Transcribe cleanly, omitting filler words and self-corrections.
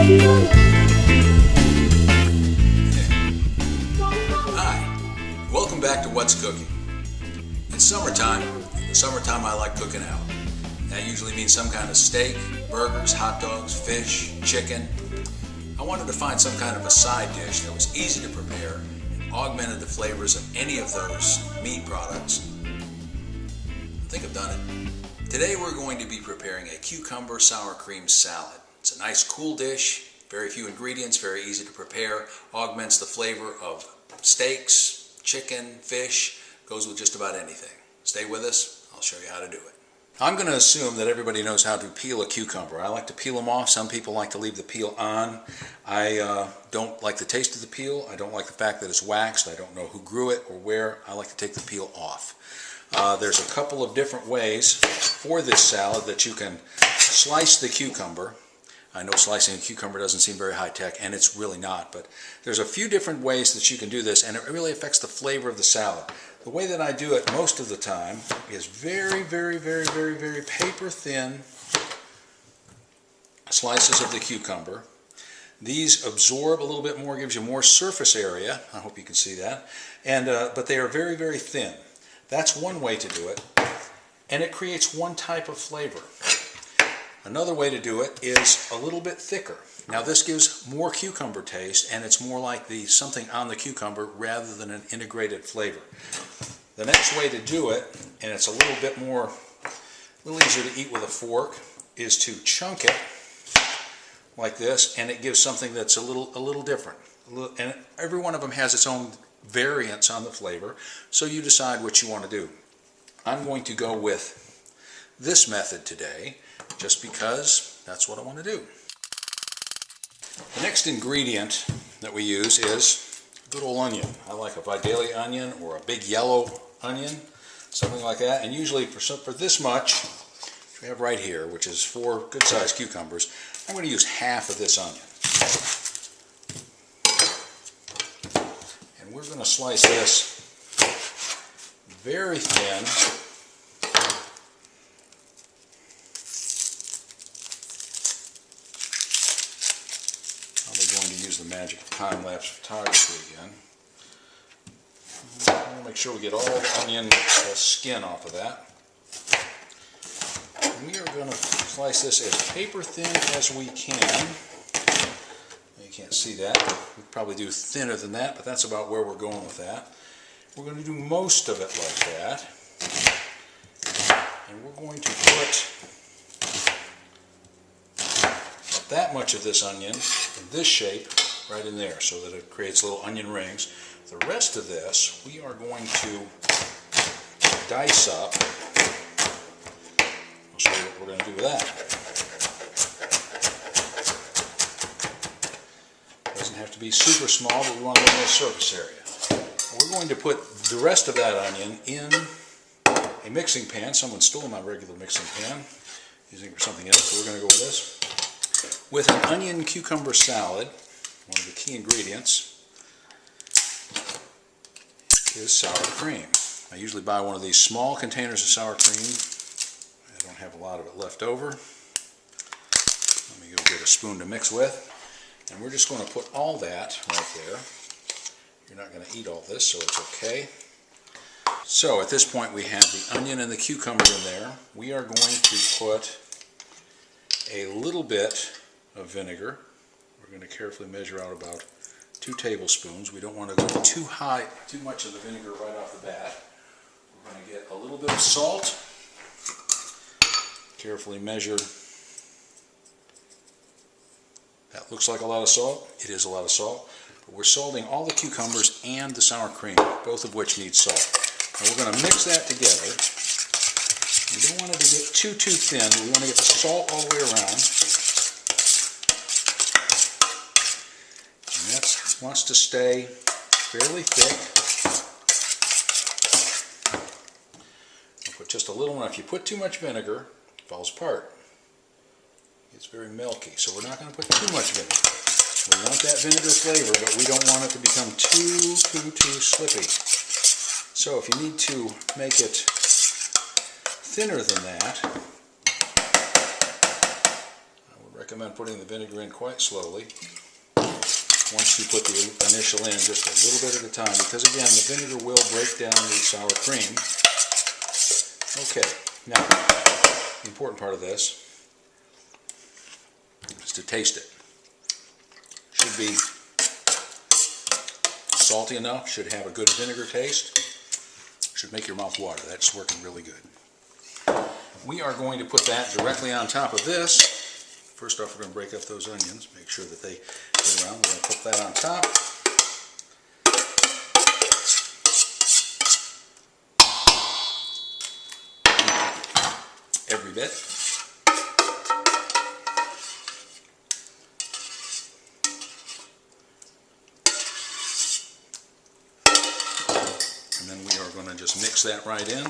Hi, welcome back to What's Cooking. It's summertime. In the summertime I like cooking out. That usually means some kind of steak, burgers, hot dogs, fish, chicken. I wanted to find some kind of a side dish that was easy to prepare and augmented the flavors of any of those meat products. I think I've done it. Today we're going to be preparing a cucumber sour cream salad. It's a nice cool dish, very few ingredients, very easy to prepare, augments the flavor of steaks, chicken, fish, goes with just about anything. Stay with us, I'll show you how to do it. I'm going to assume that everybody knows how to peel a cucumber. I like to peel them off. Some people like to leave the peel on. I don't like the taste of the peel. I don't like the fact that it's waxed. I don't know who grew it or where. I like to take the peel off. There's a couple of different ways for this salad that you can slice the cucumber. I know slicing a cucumber doesn't seem very high-tech, and it's really not, but there's a few different ways that you can do this, and it really affects the flavor of the salad. The way that I do it most of the time is very paper-thin slices of the cucumber. These absorb a little bit more, gives you more surface area. I hope you can see that. And but they are very thin. That's one way to do it, and it creates one type of flavor. Another way to do it is a little bit thicker. Now this gives more cucumber taste, and it's more like something on the cucumber rather than an integrated flavor. The next way to do it, and it's a little easier to eat with a fork, is to chunk it like this, and it gives something that's a little different. And every one of them has its own variance on the flavor, so you decide what you want to do. I'm going to go with this method today, just because that's what I want to do. The next ingredient that we use is a good old onion. I like a vidallia onion or a big yellow onion, something like that. And usually for this much, which we have right here, which is 4 good-sized cucumbers, I'm going to use half of this onion. And we're going to slice this very thin. The magic time-lapse photography again. We'll make sure we get all the onion skin off of that. And we are going to slice this as paper thin as we can. You can't see that. We probably do thinner than that, but that's about where we're going with that. We're going to do most of it like that. And we're going to put that much of this onion in this shape right in there so that it creates little onion rings. The rest of this we are going to dice up. I'll show you what we're going to do with that. It doesn't have to be super small, but we want a little more surface area. We're going to put the rest of that onion in a mixing pan. Someone stole my regular mixing pan, using it for something else, so we're going to go with this. With an onion cucumber salad, one of the key ingredients is sour cream. I usually buy one of these small containers of sour cream. I don't have a lot of it left over. Let me go get a spoon to mix with. And we're just going to put all that right there. You're not going to eat all this, so it's okay. So at this point we have the onion and the cucumber in there. We are going to put a little bit of vinegar. We're going to carefully measure out about 2 tablespoons. We don't want to go too much of the vinegar right off the bat. We're going to get a little bit of salt. Carefully measure. That looks like a lot of salt. It is a lot of salt. But we're salting all the cucumbers and the sour cream, both of which need salt. Now we're going to mix that together. We don't want it to get too thin. We want to get the salt all the way around. And that wants to stay fairly thick. I'll put just a little enough. If you put too much vinegar, it falls apart. It's very milky, so we're not going to put too much vinegar. We want that vinegar flavor, but we don't want it to become too slippy. So if you need to make it thinner than that, I would recommend putting the vinegar in quite slowly. Once you put the initial in, just a little bit at a time, because again, the vinegar will break down the sour cream. Okay, now, the important part of this is to taste it. Should be salty enough, should have a good vinegar taste, should make your mouth water. That's working really good. We are going to put that directly on top of this. First off, we're going to break up those onions, make sure that they get around. We're going to put that on top. Every bit. And then we are going to just mix that right in.